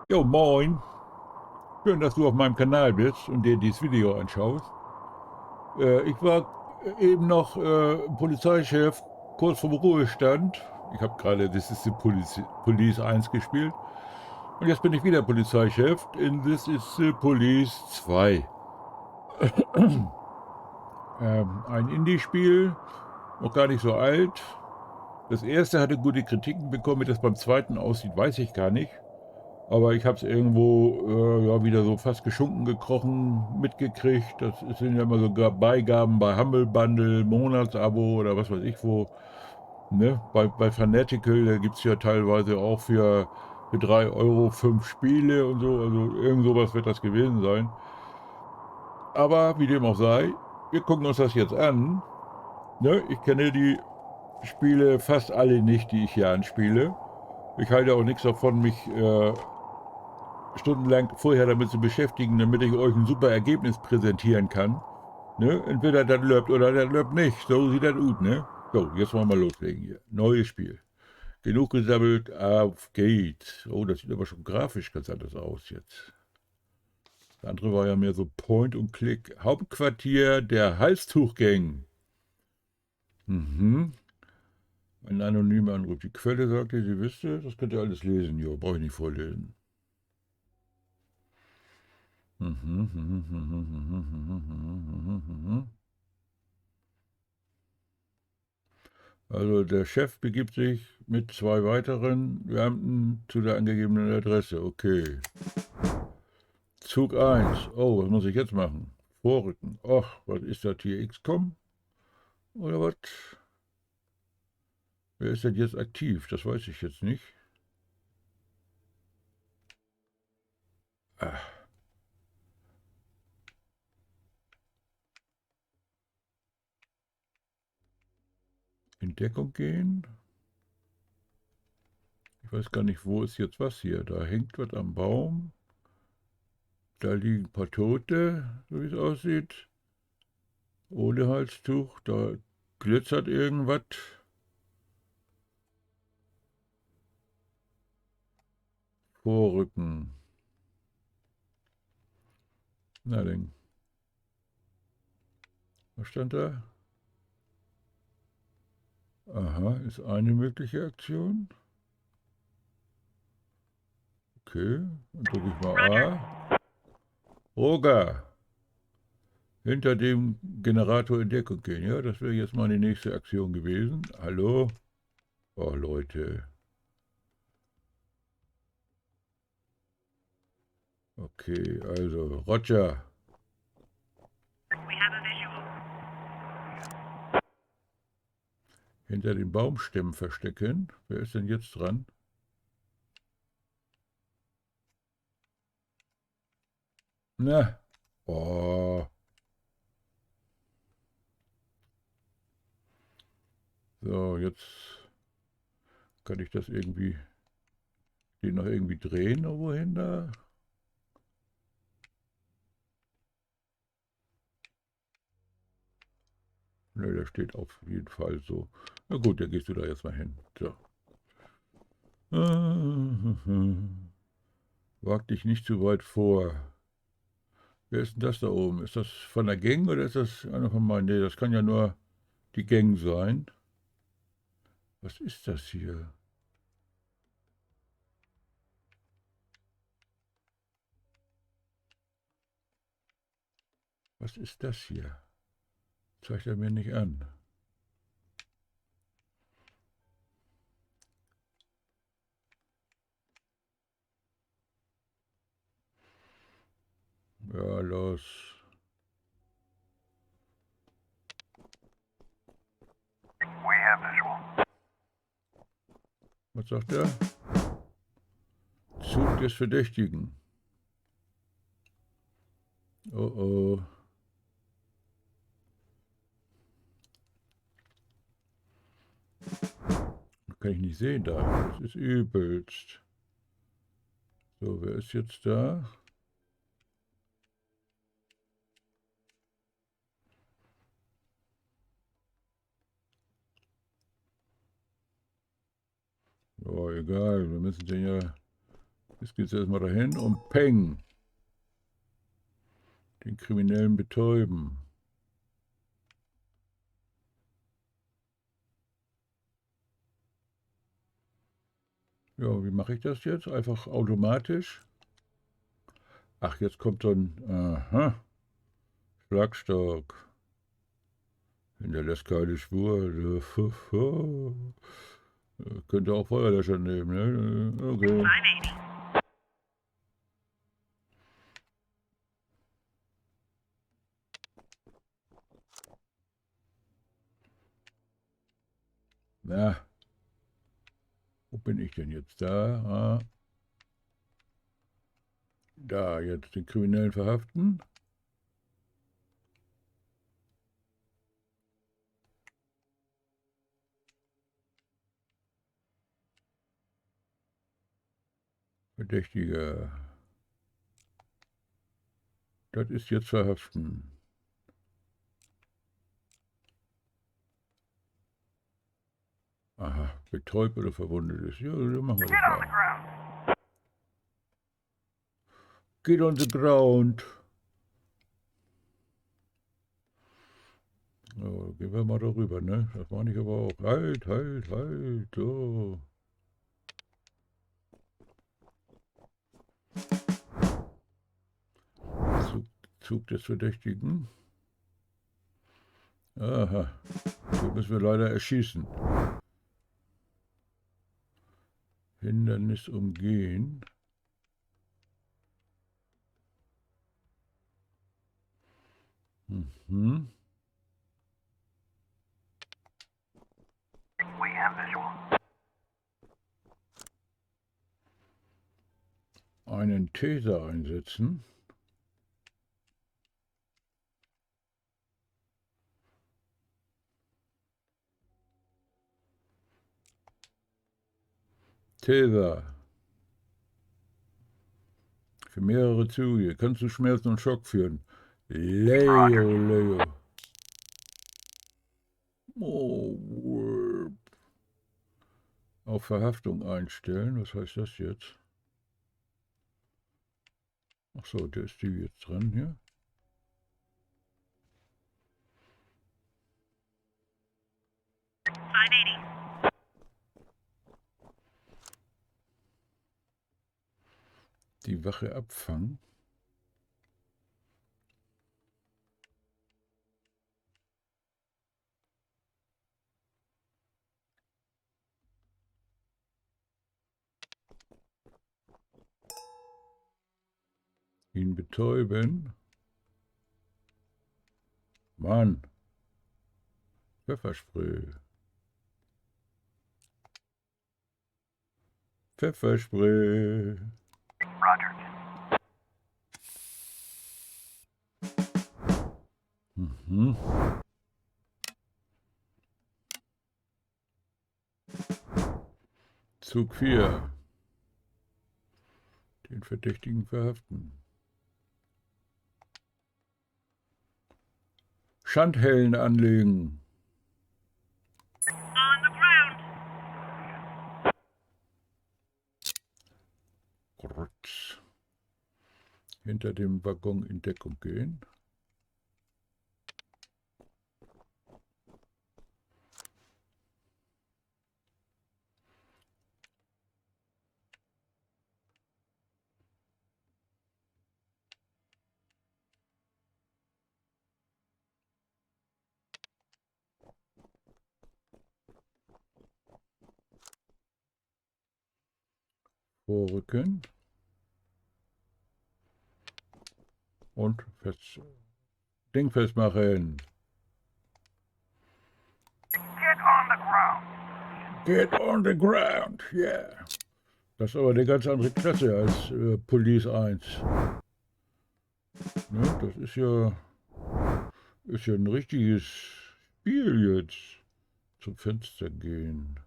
Jo, moin. Schön, dass du auf meinem Kanal bist und dir dieses Video anschaust. Ich war eben noch Polizeichef, kurz vorm Ruhestand. Ich habe gerade This is the Police 1 gespielt. Und jetzt bin ich wieder Polizeichef in This is the Police 2. Ein Indie-Spiel, noch gar nicht so alt. Das erste hatte gute Kritiken bekommen, wie das beim zweiten aussieht, weiß ich gar nicht. Aber ich habe es irgendwo ja, wieder so fast geschunken gekrochen mitgekriegt. Das sind ja immer so Beigaben bei Humble Bundle, Monatsabo oder was weiß ich wo. Ne? Bei Fanatical, da gibt es ja teilweise auch für 3 Euro 5 Spiele und so. Also irgend sowas wird das gewesen sein. Aber wie dem auch sei, wir gucken uns das jetzt an. Ne? Ich kenne die Spiele fast alle nicht, die ich hier anspiele. Ich halte auch nichts davon, mich stundenlang vorher damit zu beschäftigen, damit ich euch ein super Ergebnis präsentieren kann. Ne? Entweder das läuft oder das läuft nicht. So sieht das aus, ne? So, jetzt wollen wir loslegen hier. Neues Spiel. Genug gesammelt, auf geht's. Oh, das sieht aber schon grafisch ganz anders aus jetzt. Das andere war ja mehr so Point und Click. Hauptquartier der Halstuchgang. Mhm. Ein anonymer Anruf. Die Quelle sagte, sie wüsste, das könnt ihr alles lesen. Jo, brauche ich nicht vorlesen. Also der Chef begibt sich mit 2 weiteren Beamten zu der angegebenen Adresse. Okay. Zug 1. Oh, was muss ich jetzt machen? Vorrücken. Ach, was ist das hier? XCom? Oder was? Wer ist denn jetzt aktiv? Das weiß ich jetzt nicht. Ach, in Deckung gehen? Ich weiß gar nicht, wo ist jetzt was hier. Da hängt was am Baum. Da liegen ein paar Tote, so wie es aussieht. Ohne Halstuch. Da glitzert irgendwas. Vorrücken. Na denn. Was stand da? Aha, ist eine mögliche Aktion. Okay, dann drücke ich mal A. Roger, hinter dem Generator in Deckung gehen. Ja, das wäre jetzt meine nächste Aktion gewesen. Hallo? Oh, Leute. Okay, also Roger. Hinter den Baumstämmen verstecken. Wer ist denn jetzt dran? Na, oh. So, jetzt kann ich das irgendwie, den noch irgendwie drehen, wohin da? Ne, der steht auf jeden Fall so. Na gut, dann gehst du da jetzt mal hin. So. Wag dich nicht zu weit vor. Wer ist denn das da oben? Ist das von der Gang oder ist das einer von meinen? Nee, das kann ja nur die Gang sein. Was ist das hier? Was ist das hier? Zeigt er mir nicht an. Ja, los. Was sagt er? Zug des Verdächtigen. Oh oh. Kann ich nicht sehen da. Das ist übelst. So, wer ist jetzt da? Oh, egal. Wir müssen den ja Jetzt geht es erstmal dahin und peng. Den Kriminellen betäuben. Ja, wie mache ich das jetzt? Einfach automatisch. Ach, jetzt kommt so ein Schlagstock. Hinterlässt keine Spur. Könnte auch Feuerlöscher nehmen, ne? Okay. Na, wo bin ich denn jetzt? Da, da, jetzt den Kriminellen verhaften. Verdächtiger. Das ist jetzt verhaften. Aha, betäubt oder verwundet ist. Ja, dann machen wir das mal. Get on the ground. So, gehen wir mal darüber, ne? Das meine ich aber auch. Halt, halt, halt. So. Zug des Verdächtigen. Aha. So müssen wir leider erschießen. Hindernis umgehen. Mhm. Einen Taser einsetzen. Taser. Für mehrere Züge. Kann zu Schmerzen und Schock führen. Leo, Leo. Oh, auf Verhaftung einstellen. Was heißt das jetzt? Ach so, der ist die jetzt dran hier. Die Wache abfangen. Ihn betäuben. Mann. Pfefferspray. Pfefferspray. Mhm. Zug 4. Den Verdächtigen verhaften. Schandhellen anlegen. Rutsch. Hinter dem Waggon in Deckung gehen. Vorrücken. Und fest, Ding festmachen. Get on the ground, yeah. Das ist aber eine ganz andere Klasse als Police 1. Ne, das ist ja ein richtiges Spiel jetzt. Zum Fenster gehen.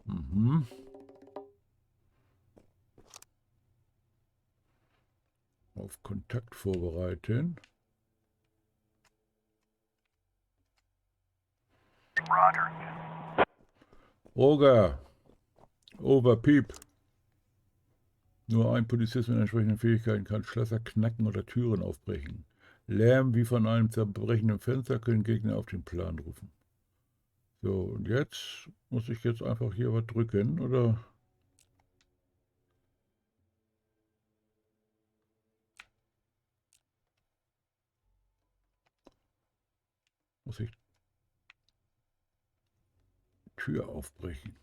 Mhm. Auf Kontakt vorbereiten. Roger. Over Piep. Nur ein Polizist mit entsprechenden Fähigkeiten kann Schlösser knacken oder Türen aufbrechen. Lärm wie von einem zerbrechenden Fenster können Gegner auf den Plan rufen. So, und jetzt muss ich jetzt einfach hier was drücken, oder? Muss ich Tür aufbrechen?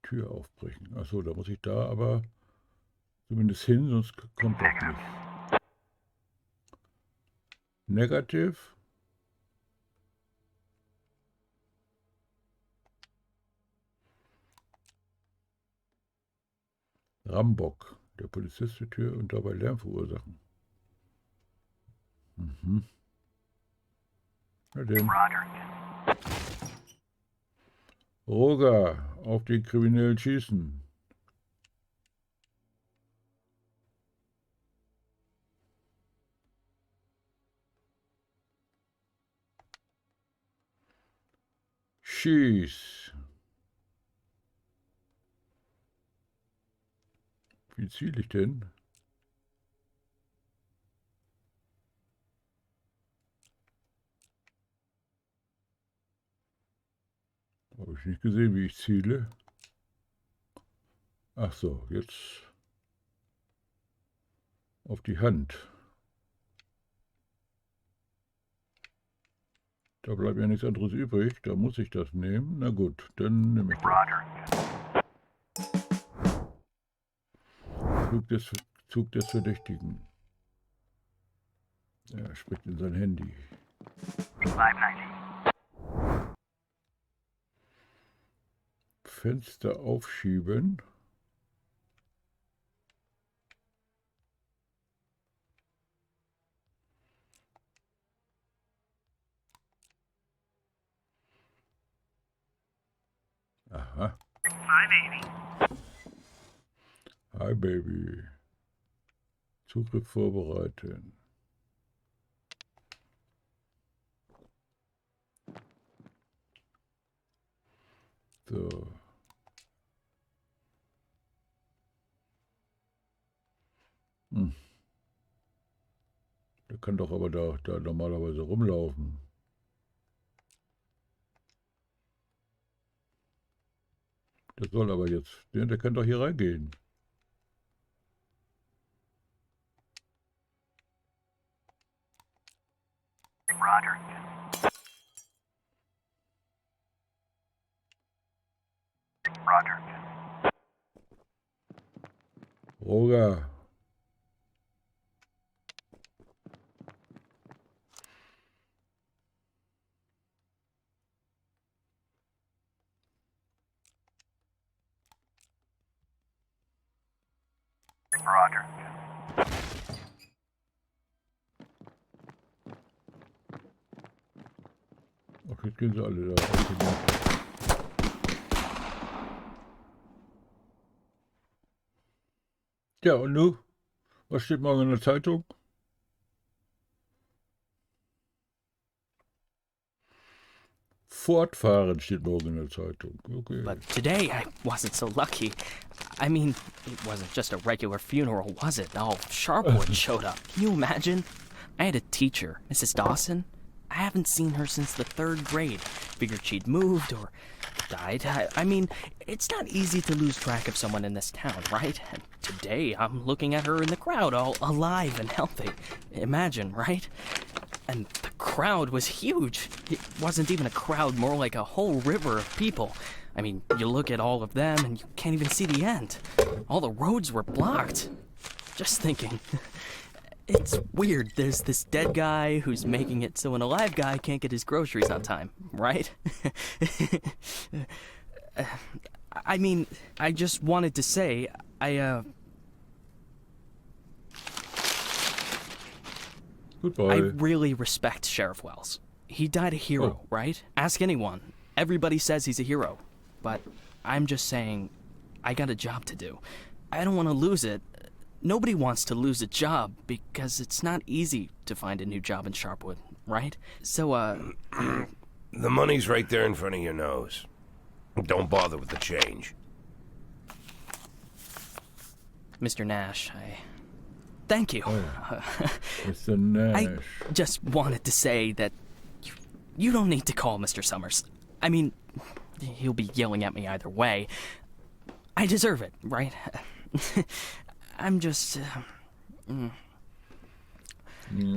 Tür aufbrechen. Achso, da muss ich da aber zumindest hin, sonst kommt das nicht. Negative. Rambock. Der Polizist die Tür und dabei Lärm verursachen. Mhm. Na denn. Roger, auf den Kriminellen schießen. Schieß. Wie ziele ich denn? Habe ich nicht gesehen, wie ich ziele. Ach so, jetzt auf die Hand. Da bleibt ja nichts anderes übrig. Da muss ich das nehmen. Na gut, dann nehme ich das. Zug des Verdächtigen. Er spricht in sein Handy. 590. Fenster aufschieben. Aha. 580. Hi Baby. Zugriff vorbereiten. So. Der kann doch aber da normalerweise rumlaufen. Der soll aber jetzt, der kann doch hier reingehen. Roger. Roger. Roger. Roger. Ach, jetzt gehen sie alle da. Ja, und nu? Was steht morgen in der Zeitung? Fortfahren steht morgen in der Zeitung. Okay. But today I wasn't so lucky. I mean, it wasn't just a regular funeral, was it? All Sharpwood showed up. Can you imagine? I had a teacher, Mrs. Dawson. I haven't seen her since the 3rd grade. Figured she'd moved or died. I mean, it's not easy to lose track of someone in this town, right? And today I'm looking at her in the crowd, all alive and healthy. Imagine, right? And the crowd was huge. It wasn't even a crowd, more like a whole river of people. I mean, you look at all of them and you can't even see the end. All the roads were blocked. Just thinking. It's weird. There's this dead guy who's making it so an alive guy can't get his groceries on time, right? I mean, I just wanted to say, Goodbye. I really respect Sheriff Wells. He died a hero, right? Ask anyone. Everybody says he's a hero. But I'm just saying, I got a job to do. I don't want to lose it. Nobody wants to lose a job because it's not easy to find a new job in Sharpwood, right? So, The money's right there in front of your nose. Don't bother with the change. Mr. Nash, thank you. Mr. Nash. I just wanted to say that you don't need to call Mr. Summers. I mean, he'll be yelling at me either way. I deserve it, right? I'm just...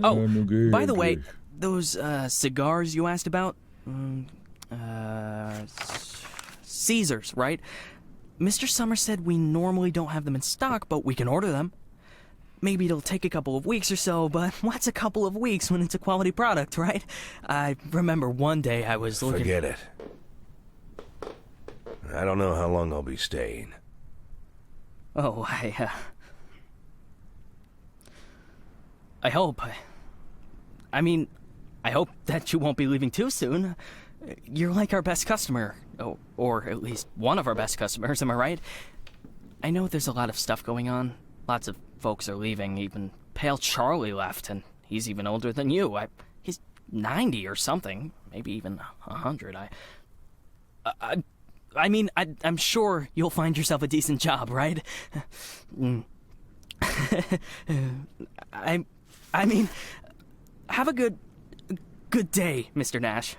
Oh, by the way, those cigars you asked about? Caesars, right? Mr. Summers said we normally don't have them in stock, but we can order them. Maybe it'll take a couple of weeks or so, but what's a couple of weeks when it's a quality product, right? I remember one day I was looking... Forget it. I don't know how long I'll be staying. Oh, I hope. I mean, I hope that you won't be leaving too soon. You're like our best customer, or at least one of our best customers, am I right? I know there's a lot of stuff going on. Lots of folks are leaving. Even Pale Charlie left, and he's even older than you. He's 90 or something, maybe even 100. I'm sure you'll find yourself a decent job, right? I mean, have a good day, Mr. Nash.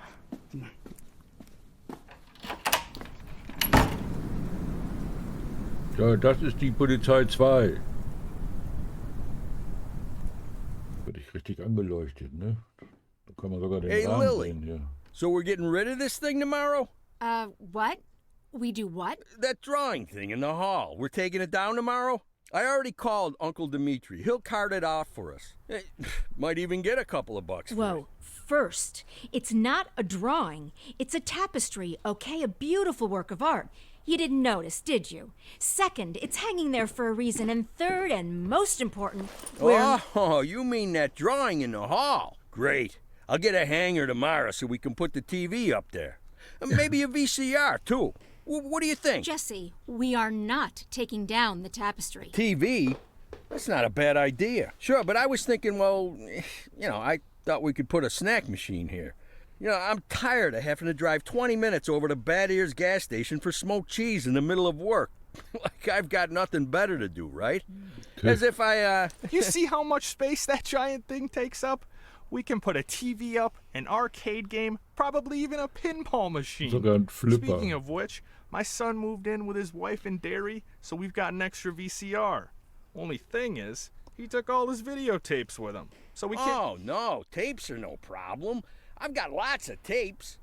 Ja, das ist die Polizei 2. Wird ich richtig angeleuchtet, ne? Da kann man sogar den Rahmen Lily. sehen hier. So we're getting rid of this thing tomorrow? What? We do what? That drawing thing in the hall. We're taking it down tomorrow? I already called Uncle Dimitri. He'll cart it off for us. Might even get a couple of bucks for Whoa. it. First, it's not a drawing. It's a tapestry, okay? A beautiful work of art. You didn't notice, did you? Second, it's hanging there for a reason. And third, and most important, Oh, you mean that drawing in the hall? Great. I'll get a hanger tomorrow so we can put the TV up there. And maybe a VCR, too. What do you think? Jesse, we are not taking down the tapestry. TV? That's not a bad idea. Sure, but I was thinking, well, I thought we could put a snack machine here. I'm tired of having to drive 20 minutes over to Bad Ears gas station for smoked cheese in the middle of work. Like I've got nothing better to do, right? As if You see how much space that giant thing takes up? We can put a TV up, an arcade game, probably even a pinball machine. Sogar ein Flipper. Speaking of which, my son moved in with his wife in Derry, so we've got an extra VCR. Only thing is, he took all his videotapes with him, so we can't... Oh, no, tapes are no problem. I've got lots of tapes.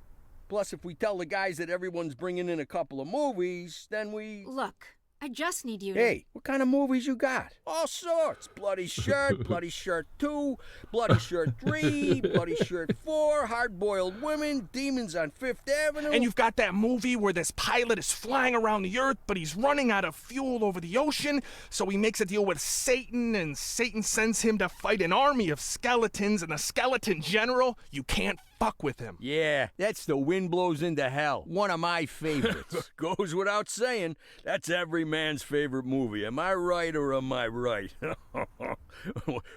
Plus, if we tell the guys that everyone's bringing in a couple of movies, then we... Look, I just need you to... Hey, what kind of movies you got? All sorts. Bloody Shirt, Bloody Shirt 2, Bloody Shirt 3, Bloody Shirt 4, Hard-Boiled Women, Demons on Fifth Avenue. And you've got that movie where this pilot is flying around the Earth, but he's running out of fuel over the ocean, so he makes a deal with Satan, and Satan sends him to fight an army of skeletons, and the skeleton general, you can't fuck with him. Yeah, that's The Wind Blows Into Hell. One of my favorites. Goes without saying, that's every man's favorite movie. Am I right or am I right?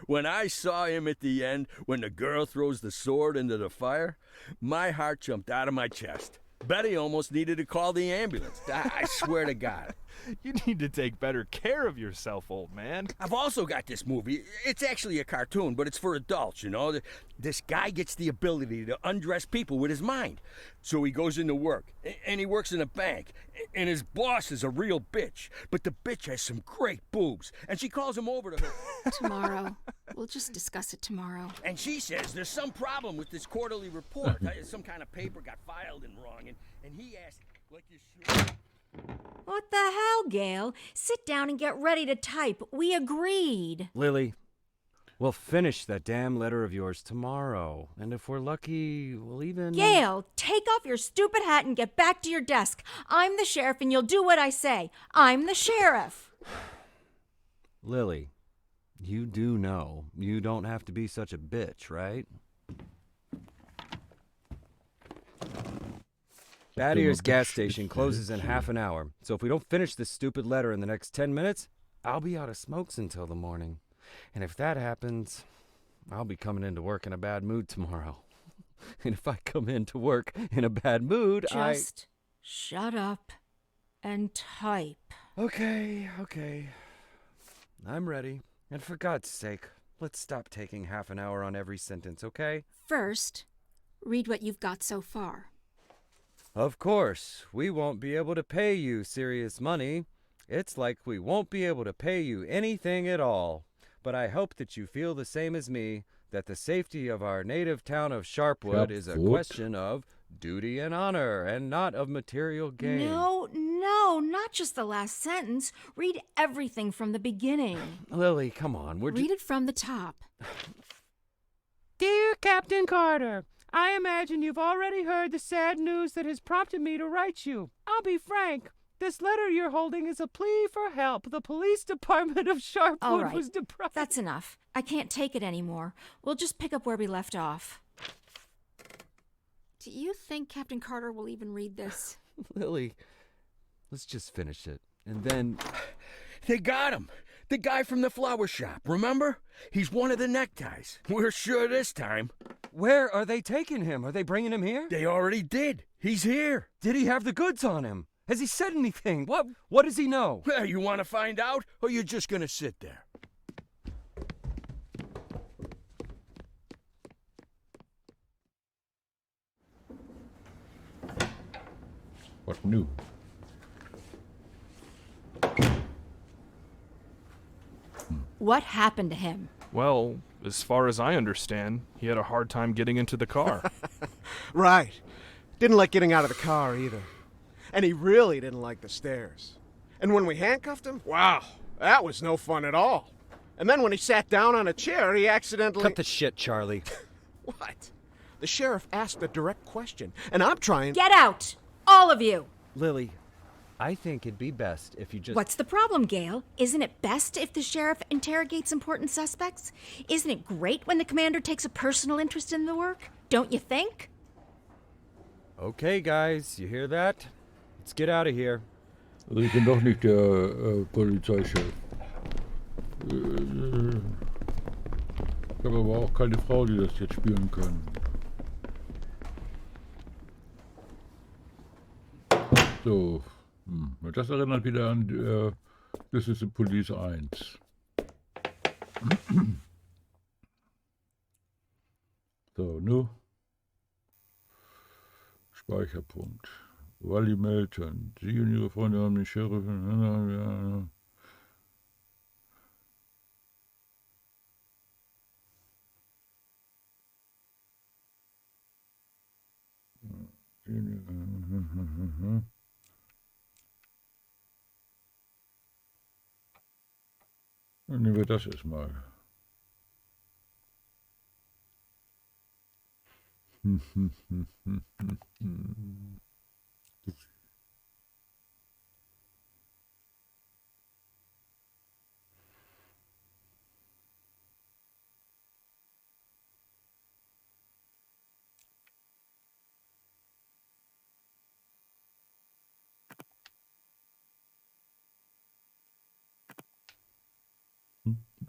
When I saw him at the end, when the girl throws the sword into the fire, my heart jumped out of my chest. Betty almost needed to call the ambulance. I swear to God. You need to take better care of yourself, old man. I've also got this movie. It's actually a cartoon, but it's for adults, This guy gets the ability to undress people with his mind. So he goes into work, and he works in a bank, and his boss is a real bitch. But the bitch has some great boobs, and she calls him over to her. Tomorrow. We'll just discuss it tomorrow. And she says there's some problem with this quarterly report. Some kind of paper got filed in wrong, and he asked, like you should... What the hell, Gail? Sit down and get ready to type. We agreed. Lily, we'll finish that damn letter of yours tomorrow. And if we're lucky, we'll even... Gail, take off your stupid hat and get back to your desk. I'm the sheriff and you'll do what I say. I'm the sheriff. Lily, you do know you don't have to be such a bitch, right? Bad Ear's gas station closes in half an hour, so if we don't finish this stupid letter in the next 10 minutes, I'll be out of smokes until the morning. And if that happens, I'll be coming into work in a bad mood tomorrow. And if I come into work in a bad mood, Just shut up and type. Okay. I'm ready. And for God's sake, let's stop taking half an hour on every sentence, okay? First, read what you've got so far. Of course, we won't be able to pay you serious money. It's like we won't be able to pay you anything at all. But I hope that you feel the same as me, that the safety of our native town of Sharpwood is a question of duty and honor, and not of material gain. No, not just the last sentence. Read everything from the beginning. Lily, come on, Read it from the top. Dear Captain Carter, I imagine you've already heard the sad news that has prompted me to write you. I'll be frank. This letter you're holding is a plea for help. The police department of Sharpwood All right, was deprived. That's enough. I can't take it anymore. We'll just pick up where we left off. Do you think Captain Carter will even read this? Lily, let's just finish it. And then... They got him. The guy from the flower shop, remember? He's one of the neckties. We're sure this time. Where are they taking him? Are they bringing him here? They already did. He's here. Did he have the goods on him? Has he said anything? What does he know? Well, you want to find out, or you're just going to sit there? What new? What happened to him? Well, as far as I understand, he had a hard time getting into the car. Right. Didn't like getting out of the car either. And he really didn't like the stairs. And when we handcuffed him, wow, that was no fun at all. And then when he sat down on a chair, he accidentally... Cut the shit, Charlie. What? The sheriff asked a direct question, and I'm trying... Get out! All of you! Lily, I think it'd be best if you just... What's the problem, Gail? Isn't it best if the sheriff interrogates important suspects? Isn't it great when the commander takes a personal interest in the work? Don't you think? Okay, guys, you hear that? Let's get out of here. Also ich bin doch nicht der Polizeichef. Ich habe aber auch keine Frau, die das jetzt spielen kann. So, das erinnert wieder an das ist die Police 1. So, nu. Speicherpunkt. Wally Melton. Sie und ihre Freunde haben den Sheriff. Dann nehmen wir das erstmal.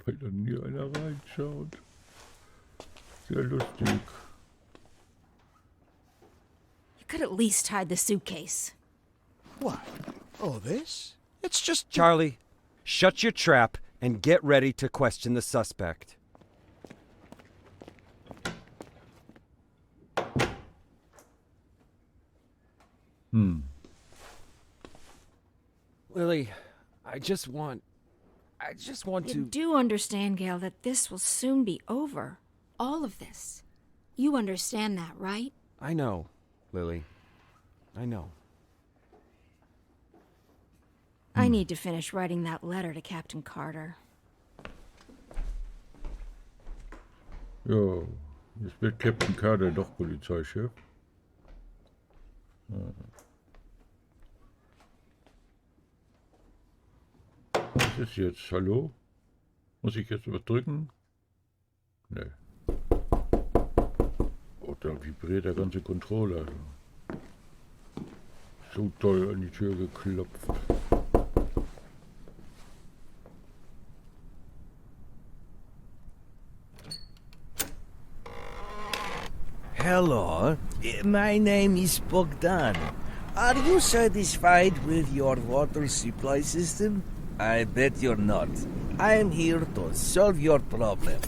Weil da nie einer reinschaut. Sehr lustig. You could at least hide the suitcase. What? Oh, this? It's just... Charlie, shut your trap and get ready to question the suspect. Lily, I just want You to... do understand, Gail, that this will soon be over. All of this. You understand that, right? I know, Lily. I know. I need to finish writing that letter to Captain Carter. Ja, jetzt wird Captain Carter doch Polizeichef. Was ist jetzt? Hallo? Muss ich jetzt was drücken? Nee. Oh, da vibriert der ganze Controller. So toll an die Tür geklopft. Hello, my name is Bogdan. Are you satisfied with your water supply system? I bet you're not. I'm here to solve your problem.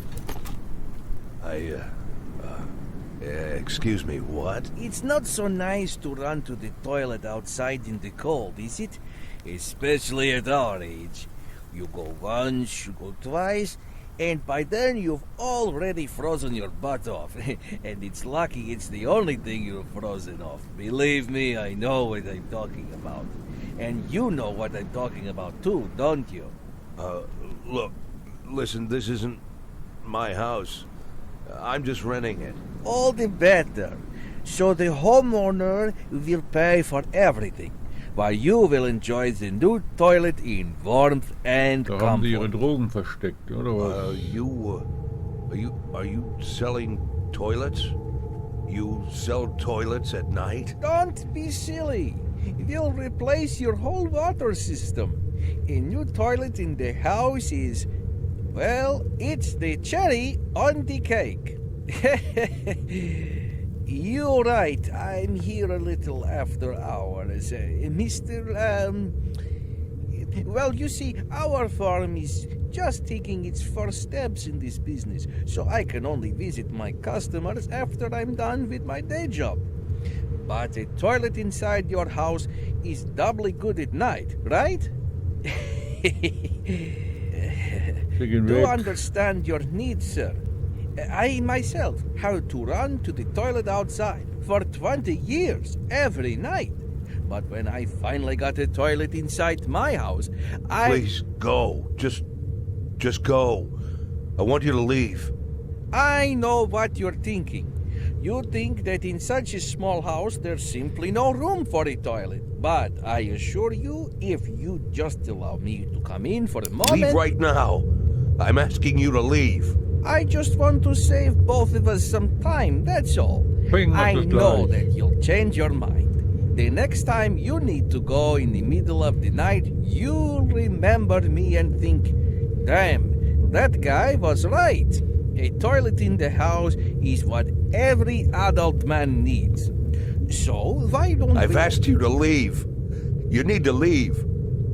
Excuse me, what? It's not so nice to run to the toilet outside in the cold, is it? Especially at our age. You go once, you go twice, and by then you've already frozen your butt off. And it's lucky it's the only thing you've frozen off. Believe me, I know what I'm talking about. And you know what I'm talking about too, don't you? Look, listen, this isn't my house. I'm just renting it. All the better. So the homeowner will pay for everything, while you will enjoy the new toilet in warmth and Da haben sie ihre comfort. Drogen versteckt, oder was? Are you selling toilets? You sell toilets at night? Don't be silly. We'll replace your whole water system. A new toilet in the house is, well, it's the cherry on the cake. You're right. I'm here a little after hours. Well, you see, our farm is just taking its first steps in this business, so I can only visit my customers after I'm done with my day job. But a toilet inside your house is doubly good at night, right? Schicken Do weg. understand your needs, sir. I myself had to run to the toilet outside for 20 years every night. But when I finally got a toilet inside my house, Please go. Just go. I want you to leave. I know what you're thinking. You think that in such a small house there's simply no room for a toilet. But I assure you, if you just allow me to come in for a moment... Leave right now. I'm asking you to leave. I just want to save both of us some time, that's all. Bing, I das ist know gleich. that you'll change your mind. The next time you need to go in the middle of the night, you'll remember me and think, damn, that guy was right. A toilet in the house is what every adult man needs. So, why don't I've we... asked you to leave. You need to leave.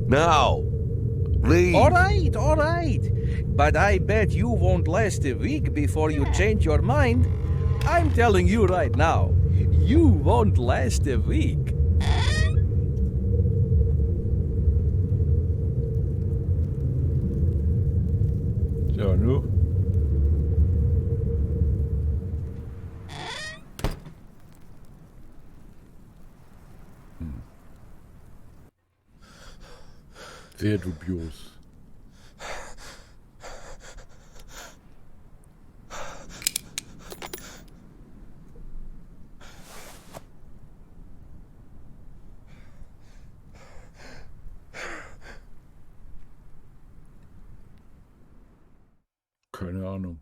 Now. Leave. All right. But I bet you won't last a week before you change your mind. I'm telling you right now, you won't last a week. Ja, nu. Sehr dubios. Keine Ahnung.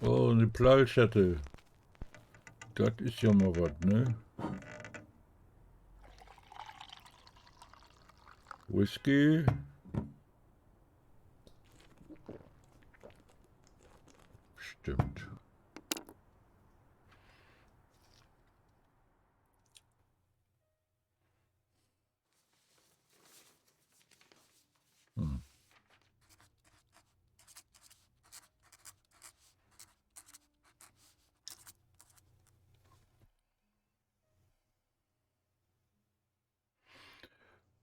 Oh, eine Plallschatte. Das ist ja mal was, ne? Whisky. Stimmt.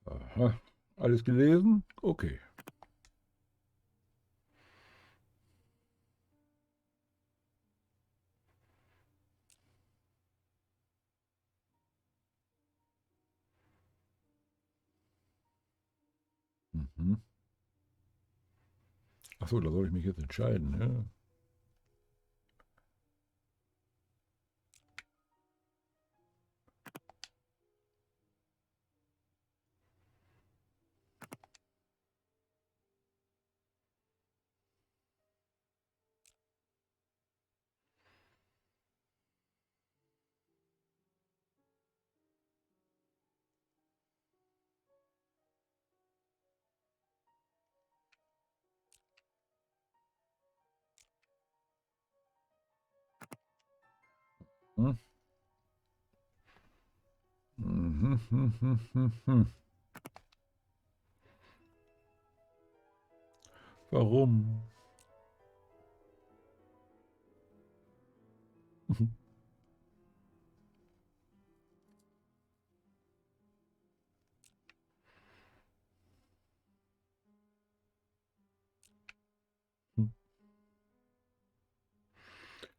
Aha. Alles gelesen? Okay. Mhm. Achso, da soll ich mich jetzt entscheiden, ja. Hm? Mhm, hm, hm, hm, hm. Warum?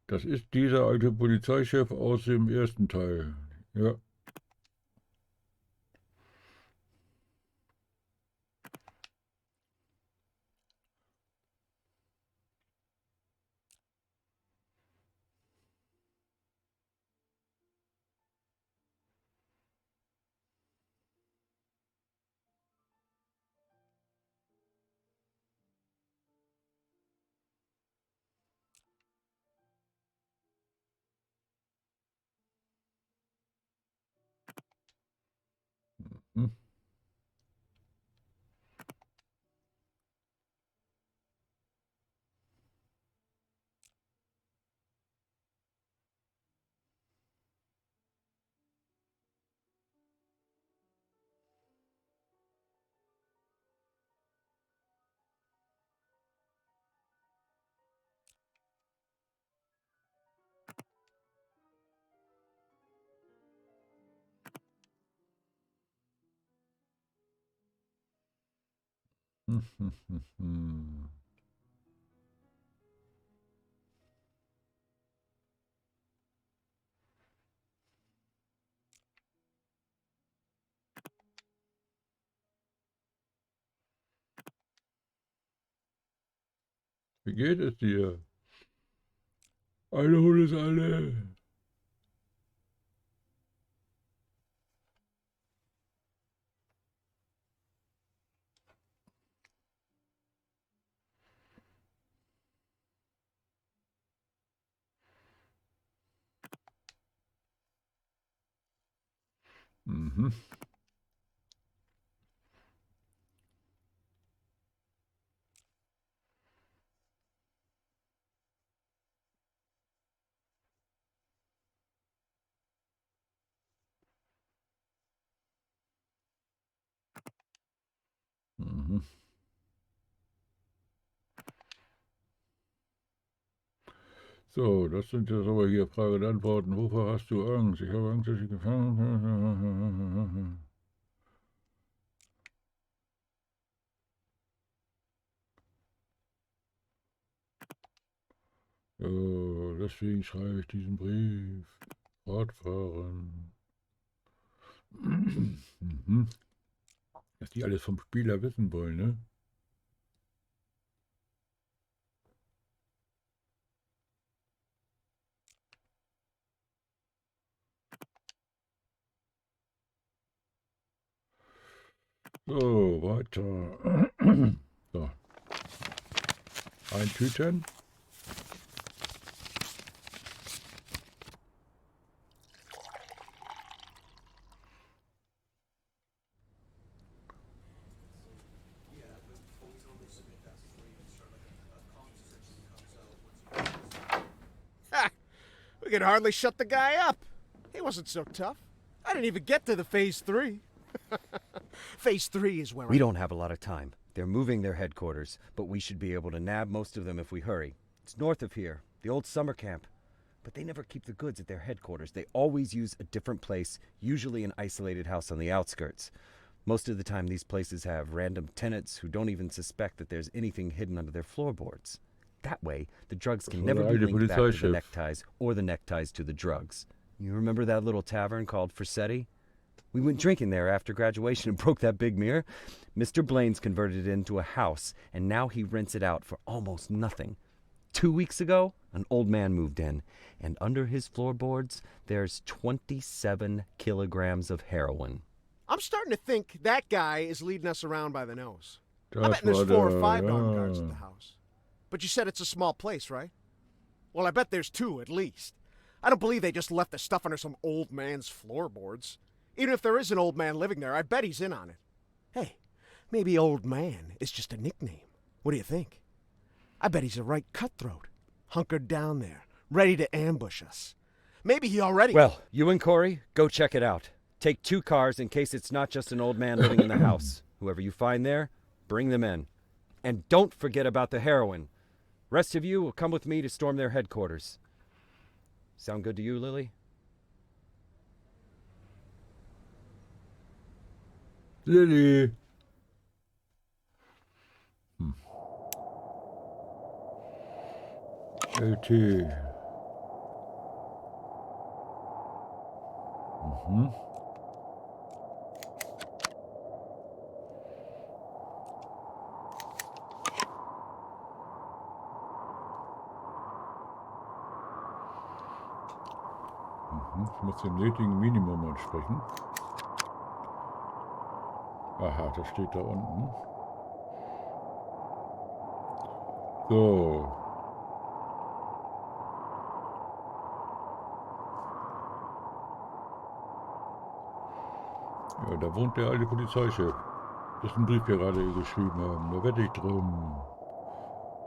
Das ist dieser alte Polizeichef aus dem ersten Teil. Ja. Hm. Hm, hm, hm, hm. Wie geht es dir? Alle Hunde ist alle. Mhm. Mhm. So, das sind jetzt aber hier Frage und Antworten. Wovor hast du Angst? Ich habe Angst, dass ich gefangen. So, deswegen schreibe ich diesen Brief. Fortfahren. Mhm. Dass die alles vom Spieler wissen wollen, ne? So, weiter. So, eintüten. Ha! We could hardly shut the guy up. He wasn't so tough. I didn't even get to the phase 3. Phase 3 is where We don't have a lot of time. They're moving their headquarters, but we should be able to nab most of them if we hurry. It's north of here, the old summer camp. But they never keep the goods at their headquarters. They always use a different place, usually an isolated house on the outskirts. Most of the time, these places have random tenants who don't even suspect that there's anything hidden under their floorboards. That way, the drugs can never be linked back to the neckties or the neckties to the drugs. You remember that little tavern called Forsetti? We went drinking there after graduation and broke that big mirror. Mr. Blaine's converted it into a house, and now he rents it out for almost nothing. 2 weeks ago, an old man moved in, and under his floorboards, there's 27 kilograms of heroin. I'm starting to think that guy is leading us around by the nose. I bet there's 4 or 5 armed guards at the house. But you said it's a small place, right? Well, I bet there's 2 at least. I don't believe they just left the stuff under some old man's floorboards. Even if there is an old man living there, I bet he's in on it. Hey, maybe old man is just a nickname. What do you think? I bet he's a right cutthroat, hunkered down there, ready to ambush us. Maybe he already... Well, you and Corey, go check it out. Take 2 cars in case it's not just an old man living in the house. Whoever you find there, bring them in. And don't forget about the heroin. Rest of you will come with me to storm their headquarters. Sound good to you, Lily? Lily. LT. Ich muss den nötigen Minimum entsprechen. Aha, das steht da unten. So. Ja, da wohnt der alte Polizeichef. Das ist ein Brief gerade geschrieben haben. Da wette ich drum.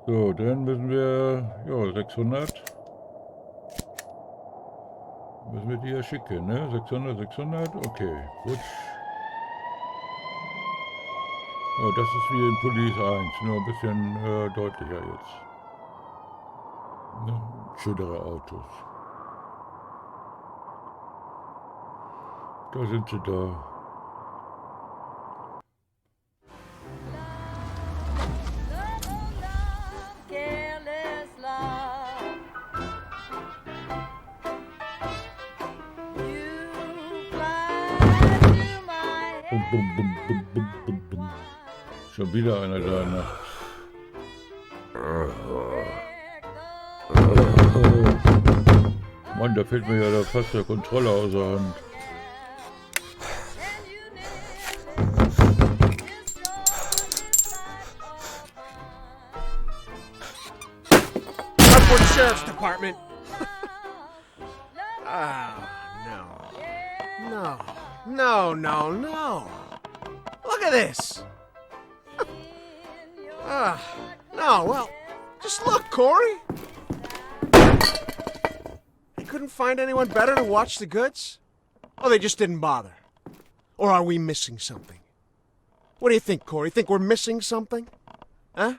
So, dann müssen wir, ja, 600. Müssen wir die ja schicken, ne? 600, 600, okay, gut. Oh, das ist wie in Police 1, nur ein bisschen deutlicher jetzt. Ne? Schönere Autos. Da sind sie da. Bum, bum, bum, bum, bum, bum. Schon wieder einer da nachts. Mann, da fällt mir ja da fast der Controller aus der Hand. For the Sheriff's Department. No. No, no, no. Look at this. No, well, just look, Corey. They couldn't find anyone better to watch the goods? Or they just didn't bother? Or are we missing something? What do you think, Corey? Think we're missing something? Huh?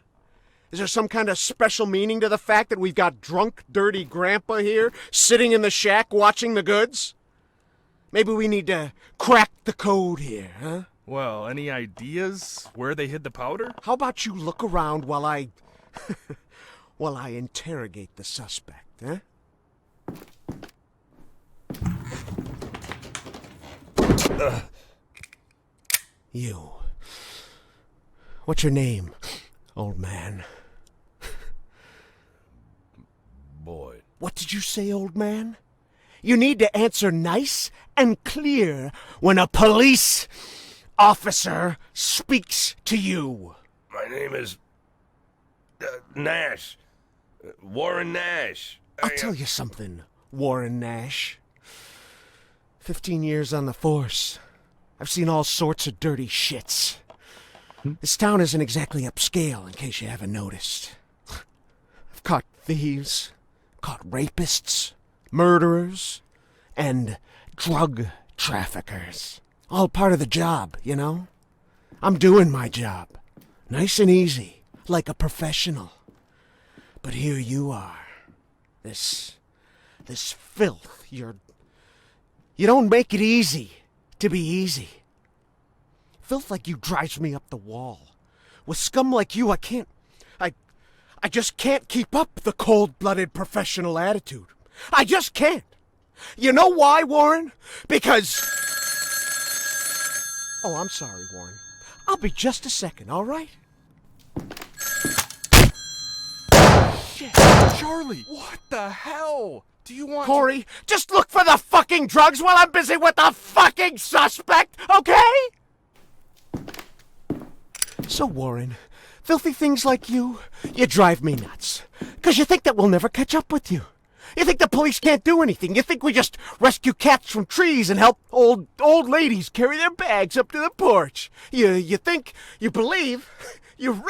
Is there some kind of special meaning to the fact that we've got drunk, dirty grandpa here, sitting in the shack watching the goods? Maybe we need to crack the code here, huh? Well, any ideas where they hid the powder? How about you look around while I... while I interrogate the suspect, huh? You. What's your name, old man? Boyd. What did you say, old man? You need to answer nice and clear when a police officer speaks to you. My name is Nash. Warren Nash. I'll tell you something, Warren Nash. 15 years on the force. I've seen all sorts of dirty shits. This town isn't exactly upscale, in case you haven't noticed. I've caught thieves, caught rapists, murderers, and drug traffickers. All part of the job, you know? I'm doing my job. Nice and easy, like a professional. But here you are. This filth, you don't make it easy to be easy. Filth like you drives me up the wall. With scum like you, I just can't keep up the cold-blooded professional attitude. I just can't. You know why, Warren? Because... Oh, I'm sorry, Warren. I'll be just a second, all right? Shit, Charlie, what the hell? Do you want Corey, just look for the fucking drugs while I'm busy with the fucking suspect, okay? So, Warren, filthy things like you drive me nuts. 'Cause you think that we'll never catch up with you. You think the police can't do anything. You think we just rescue cats from trees and help old ladies carry their bags up to the porch. You think, you believe, you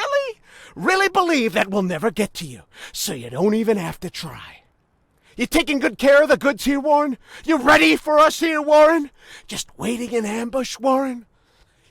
really believe that we'll never get to you. So you don't even have to try. You taking good care of the goods here, Warren? You ready for us here, Warren? Just waiting in ambush, Warren?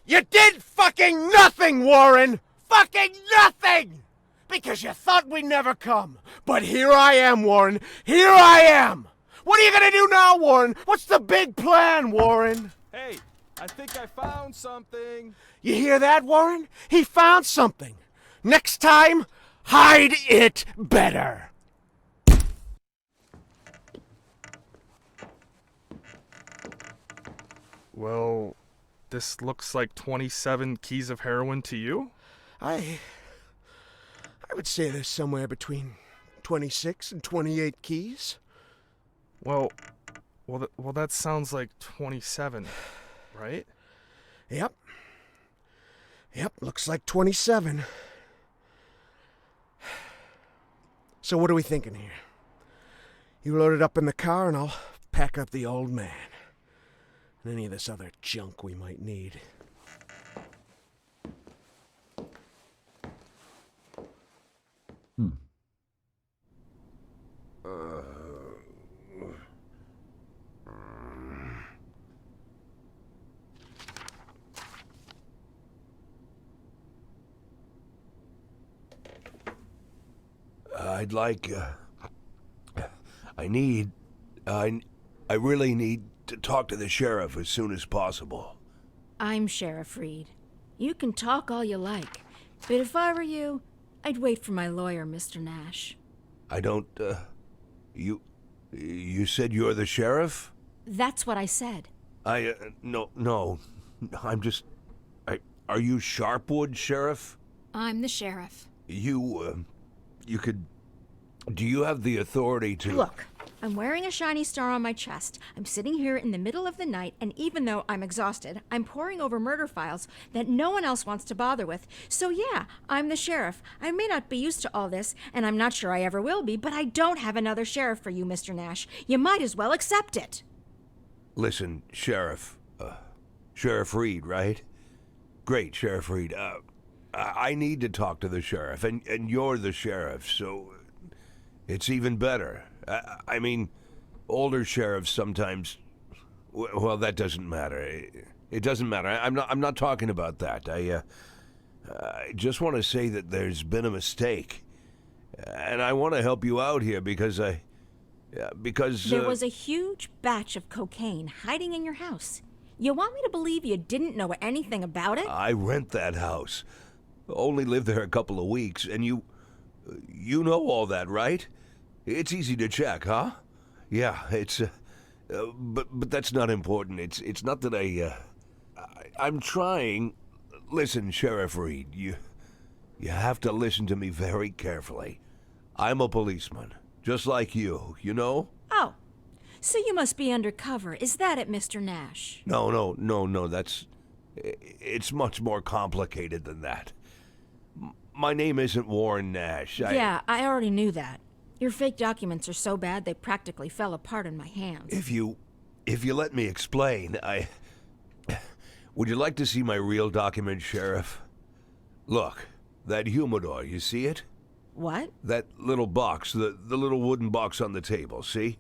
You did fucking nothing, Warren! Fucking nothing! Because you thought we'd never come. But here I am, Warren. Here I am! What are you gonna do now, Warren? What's the big plan, Warren? Hey, I think I found something. You hear that, Warren? He found something. Next time, hide it better. Well, this looks like 27 keys of heroin to you? I would say there's somewhere between 26 and 28 keys. Well, that sounds like 27, right? Yep. Yep, looks like 27. So what are we thinking here? You load it up in the car and I'll pack up the old man. And any of this other junk we might need. I'd like, I really need to talk to the sheriff as soon as possible. I'm Sheriff Reed. You can talk all you like, but if I were you, I'd wait for my lawyer, Mr. Nash. I don't, you said you're the sheriff? That's what I said. No, I'm just, are you Sharpwood, Sheriff? I'm the sheriff. You could, do you have the authority to... Look, I'm wearing a shiny star on my chest. I'm sitting here in the middle of the night, and even though I'm exhausted, I'm poring over murder files that no one else wants to bother with. So yeah, I'm the sheriff. I may not be used to all this, and I'm not sure I ever will be, but I don't have another sheriff for you, Mr. Nash. You might as well accept it. Listen, Sheriff, Sheriff Reed, right? Great, Sheriff Reed. I need to talk to the sheriff, and you're the sheriff, so it's even better. I mean, older sheriffs sometimes... Well, that doesn't matter. It doesn't matter. I'm not talking about that. I just want to say that there's been a mistake, and I want to help you out here because There was a huge batch of cocaine hiding in your house. You want me to believe you didn't know anything about it? I rent that house. Only lived there a couple of weeks, and you know all that, right? It's easy to check, huh? Yeah, it's, but that's not important. It's not that I'm trying. Listen, Sheriff Reed, you have to listen to me very carefully. I'm a policeman, just like you know? Oh, so you must be undercover. Is that it, Mr. Nash? No, it's much more complicated than that. My name isn't Warren Nash. Yeah, I already knew that. Your fake documents are so bad they practically fell apart in my hands. If you let me explain, would you like to see my real document, Sheriff? Look, that humidor, you see it? What? That little box, the little wooden box on the table, see?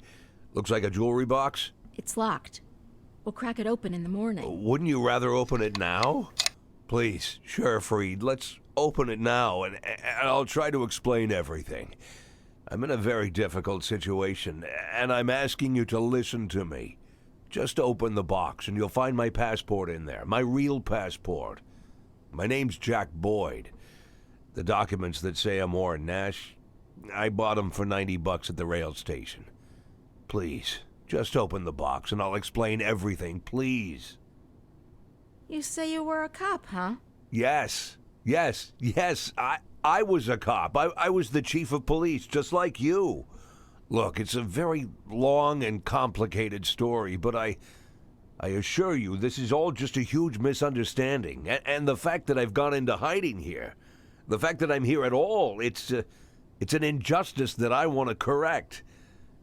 Looks like a jewelry box? It's locked. We'll crack it open in the morning. Wouldn't you rather open it now? Please, Sheriff Reed, let's open it now, and I'll try to explain everything. I'm in a very difficult situation, and I'm asking you to listen to me. Just open the box, and you'll find my passport in there, my real passport. My name's Jack Boyd. The documents that say I'm Warren Nash, I bought them for $90 at the rail station. Please, just open the box, and I'll explain everything, please. You say you were a cop, huh? Yes. I was a cop. I was the chief of police, just like you. Look, it's a very long and complicated story, but I assure you this is all just a huge misunderstanding. And the fact that I've gone into hiding here, the fact that I'm here at all, it's an injustice that I want to correct.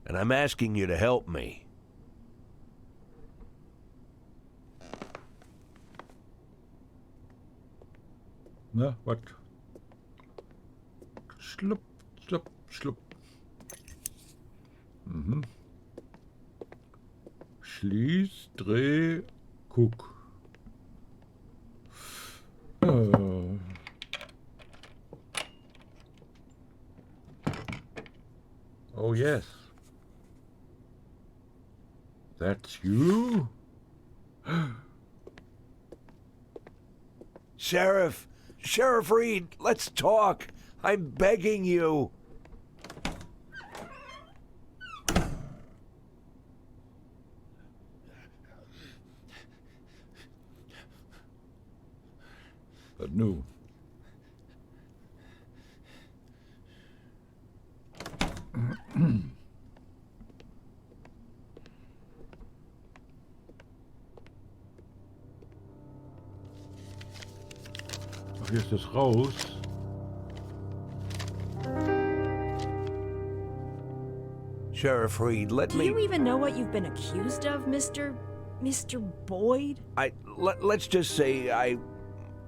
And I'm asking you to help me. Na, was? Schlupp, schlupp, schlupp. Mhm. Schließ, dreh, guck. Oh yes. That's you? Sheriff! Sheriff Reed, let's talk! I'm begging you! But no. Ach, hier ist das raus. Sheriff Reed, let Do me... you even know what you've been accused of, Mr. Boyd? Let's just say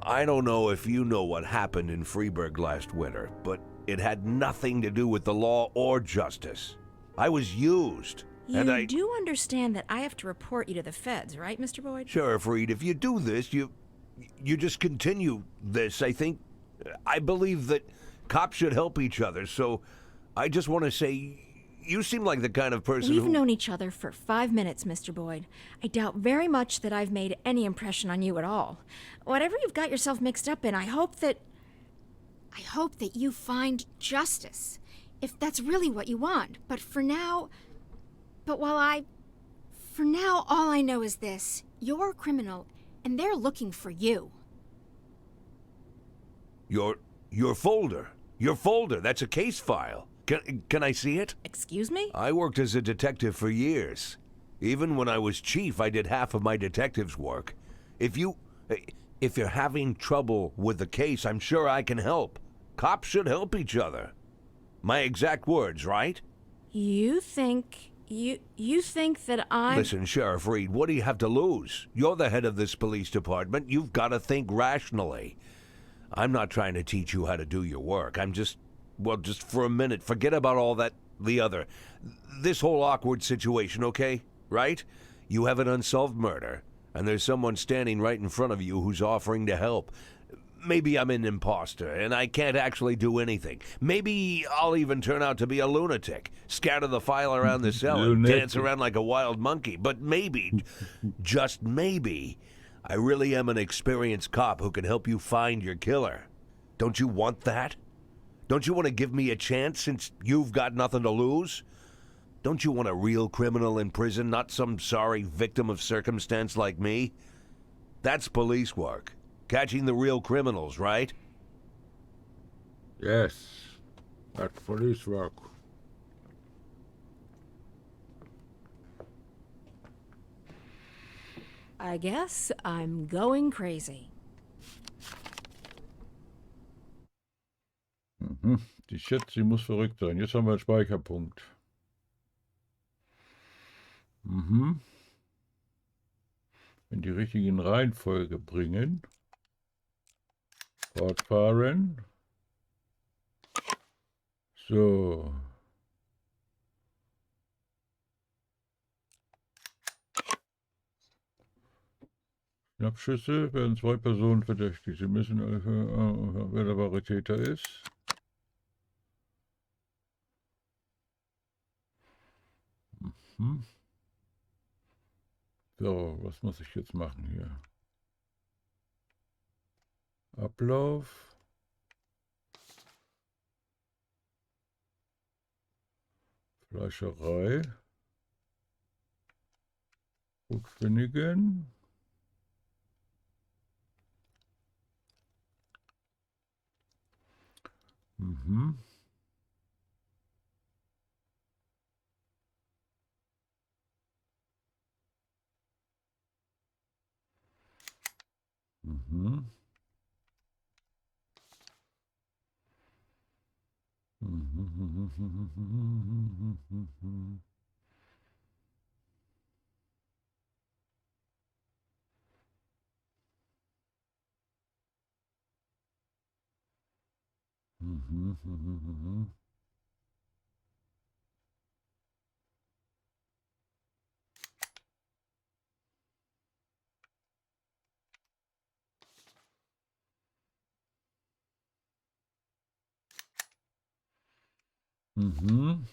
I don't know if you know what happened in Freeburg last winter, but it had nothing to do with the law or justice. I was used. You do understand that I have to report you to the feds, right, Mr. Boyd? Sheriff Reed, if you do this, you just continue this. I believe that cops should help each other, so I just want to say you seem like the kind of person We've who... known each other for 5 minutes, Mr. Boyd. I doubt very much that I've made any impression on you at all. Whatever you've got yourself mixed up in, I hope that you find justice. If that's really what you want. But for now, all I know is this. You're a criminal, and they're looking for you. Your folder. Your folder. That's a case file. Can I see it? Excuse me? I worked as a detective for years. Even when I was chief, I did half of my detective's work. If you're having trouble with the case, I'm sure I can help. Cops should help each other. My exact words, right? You think that I'm... Listen, Sheriff Reed, what do you have to lose? You're the head of this police department. You've got to think rationally. I'm not trying to teach you how to do your work. I'm just for a minute, forget about all that, this whole awkward situation, okay? Right? You have an unsolved murder, and there's someone standing right in front of you who's offering to help. Maybe I'm an imposter, and I can't actually do anything. Maybe I'll even turn out to be a lunatic, scatter the file around the cell and dance around like a wild monkey. But maybe, just maybe, I really am an experienced cop who can help you find your killer. Don't you want that? Don't you want to give me a chance since you've got nothing to lose? Don't you want a real criminal in prison, not some sorry victim of circumstance like me? That's police work. Catching the real criminals, right? Yes, that's police work. I guess I'm going crazy. Mhm. Die schätzt, sie muss verrückt sein. Jetzt haben wir einen Speicherpunkt. Mhm. In die richtigen Reihenfolge bringen. Fortfahren. So. Schnappschüsse werden 2 Personen verdächtigt. Sie müssen, wer der wahre Täter ist. Mhm. So, was muss ich jetzt machen hier? Ablauf. Fleischerei. Rückfindigen. Mhm. Mhm. Mhm.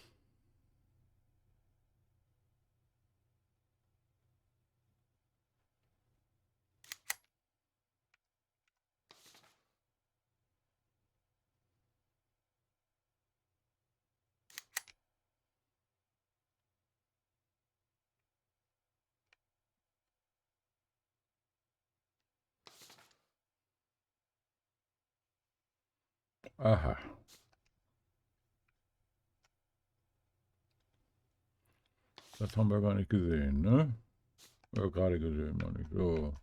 Aha. Das haben wir gar nicht gesehen, ne? Ja, gerade gesehen, meine ich. So.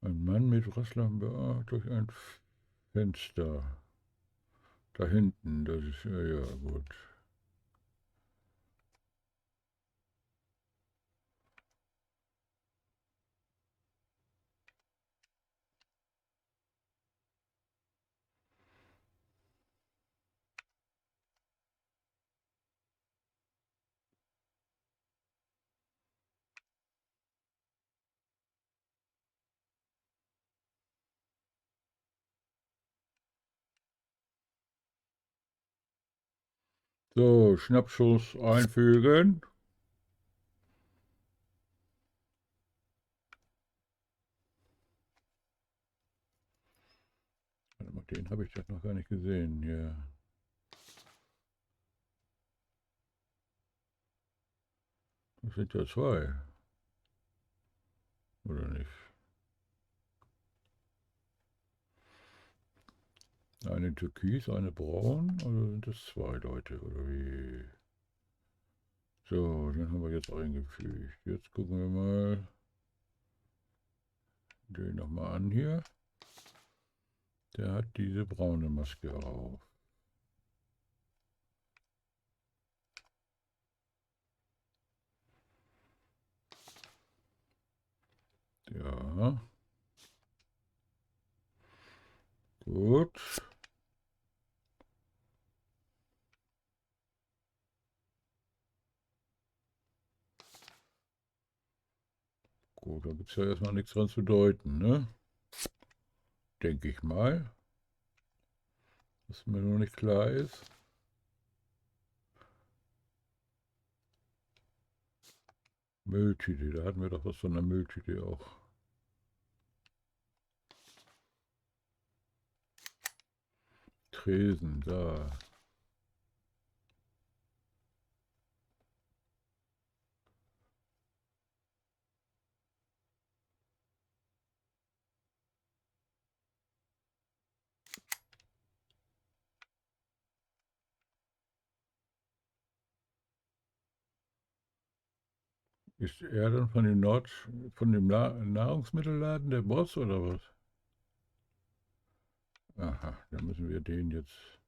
Ein Mann mit Rostlampe durch ein Fenster. Da hinten, das ist, ja, ja, gut. So, Schnappschuss einfügen. Warte mal, den habe ich doch noch gar nicht gesehen hier. Das sind ja zwei. Oder nicht? Eine türkis, eine braun, oder sind das zwei Leute, oder wie? So, den haben wir jetzt eingefügt. Jetzt gucken wir mal den nochmal an hier. Der hat diese braune Maske auf. Ja. Gut. Gut, da gibt es ja erstmal nichts dran zu deuten, ne? Denke ich mal. Was mir noch nicht klar ist. Mülltüte, da hatten wir doch was von der Mülltüte auch. Tresen, da. Ist er dann von dem von dem Nahrungsmittelladen der Boss oder was? Aha, dann müssen wir den jetzt,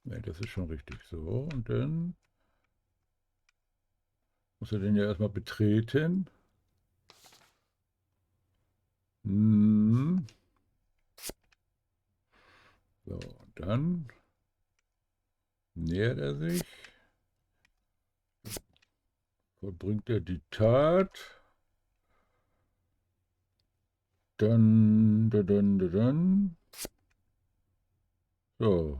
ne, das ist schon richtig so. Und dann muss er den ja erstmal betreten. Hm. So, und dann nähert er sich, vollbringt er die Tat. Dann. So.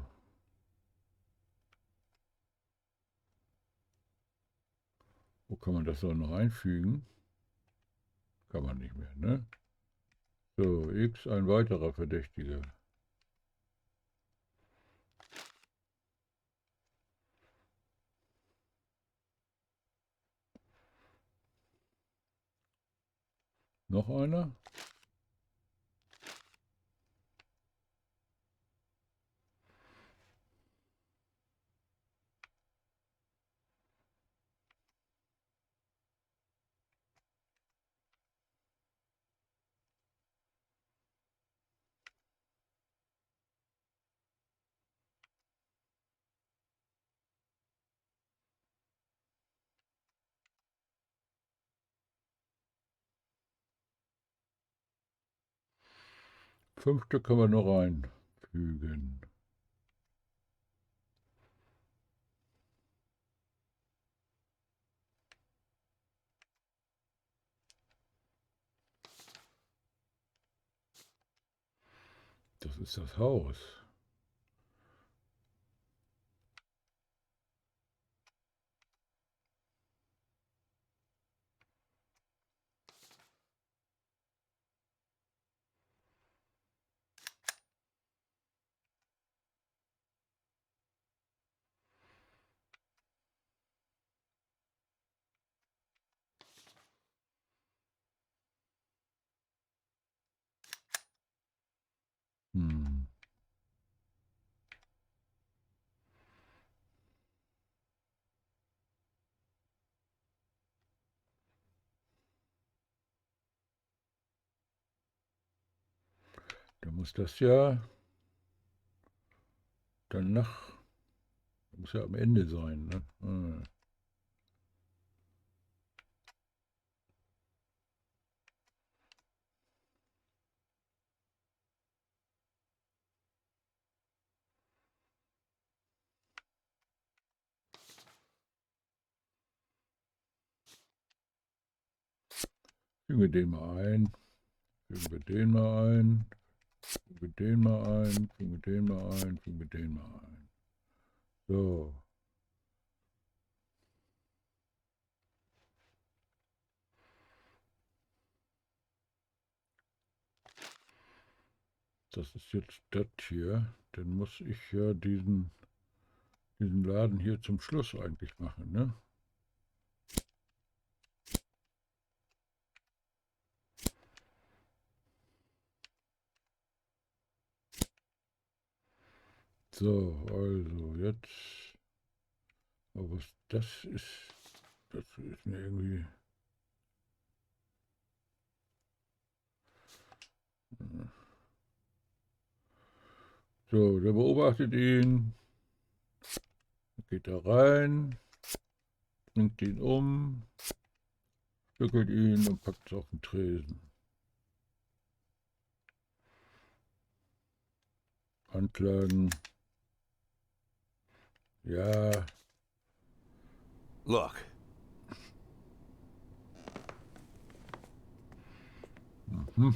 Wo kann man das so noch einfügen? Kann man nicht mehr, ne? So, X, ein weiterer Verdächtiger. Noch einer? 5 Stück können wir noch reinfügen. Das ist das Haus. Hm. Da muss das ja danach, muss ja am Ende sein, ne? Ah. Fügen wir den mal ein, fügen wir den mal ein, fügen wir den mal ein, fügen wir den mal ein, fügen wir den mal ein. So. Das ist jetzt das hier. Dann muss ich ja diesen Laden hier zum Schluss eigentlich machen, ne? So, also jetzt, aber was das ist mir irgendwie... So, der beobachtet ihn, geht da rein, bringt ihn um, stückelt ihn und packt es auf den Tresen. Anklagen. Ja. Look. Mhm.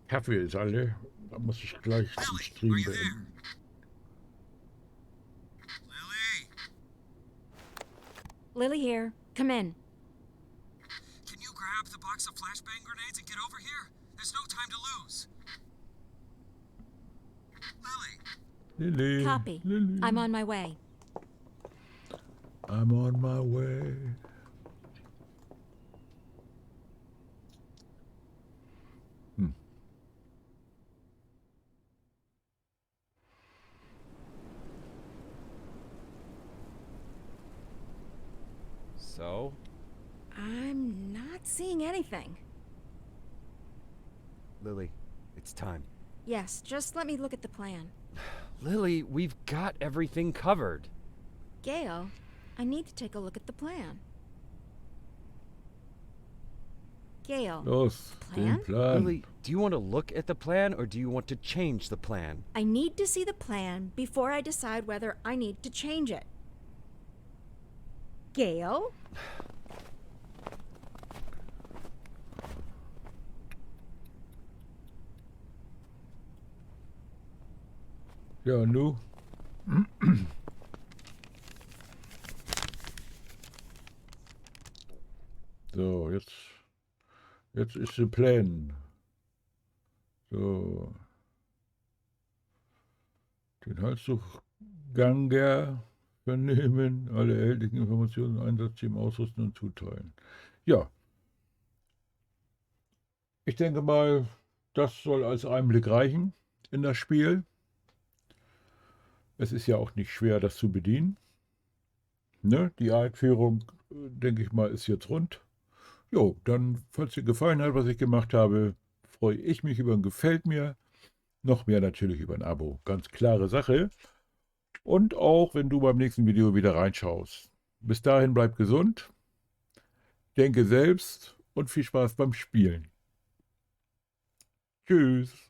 Kaffee ist alle. Da muss ich gleich den Stream beenden. Lily here. Come in. Can you grab the box of flashbang grenades and get over here? There's no time to lose. Lily. Lily. Copy. Lily. I'm on my way. I'm on my way. So? I'm not seeing anything. Lily, it's time. Yes, just let me look at the plan. Lily, we've got everything covered. Gail, I need to take a look at the plan. Gail, Los, Plan? den Plan. Lily, do you want to look at the plan or do you want to change the plan? I need to see the plan before I decide whether I need to change it. Gail? Ja, und du? So, jetzt ist der Plan. So. Den Halsdurchganger vernehmen, alle erhältlichen Informationen, Einsatzteam ausrüsten und zuteilen. Ja. Ich denke mal, das soll als Einblick reichen in das Spiel. Es ist ja auch nicht schwer, das zu bedienen. Ne? Die Einführung, denke ich mal, ist jetzt rund. Jo, dann, falls dir gefallen hat, was ich gemacht habe, freue ich mich über ein Gefällt mir. Noch mehr natürlich über ein Abo. Ganz klare Sache. und auch, wenn du beim nächsten Video wieder reinschaust. Bis dahin bleib gesund, denke selbst und viel Spaß beim Spielen. Tschüss.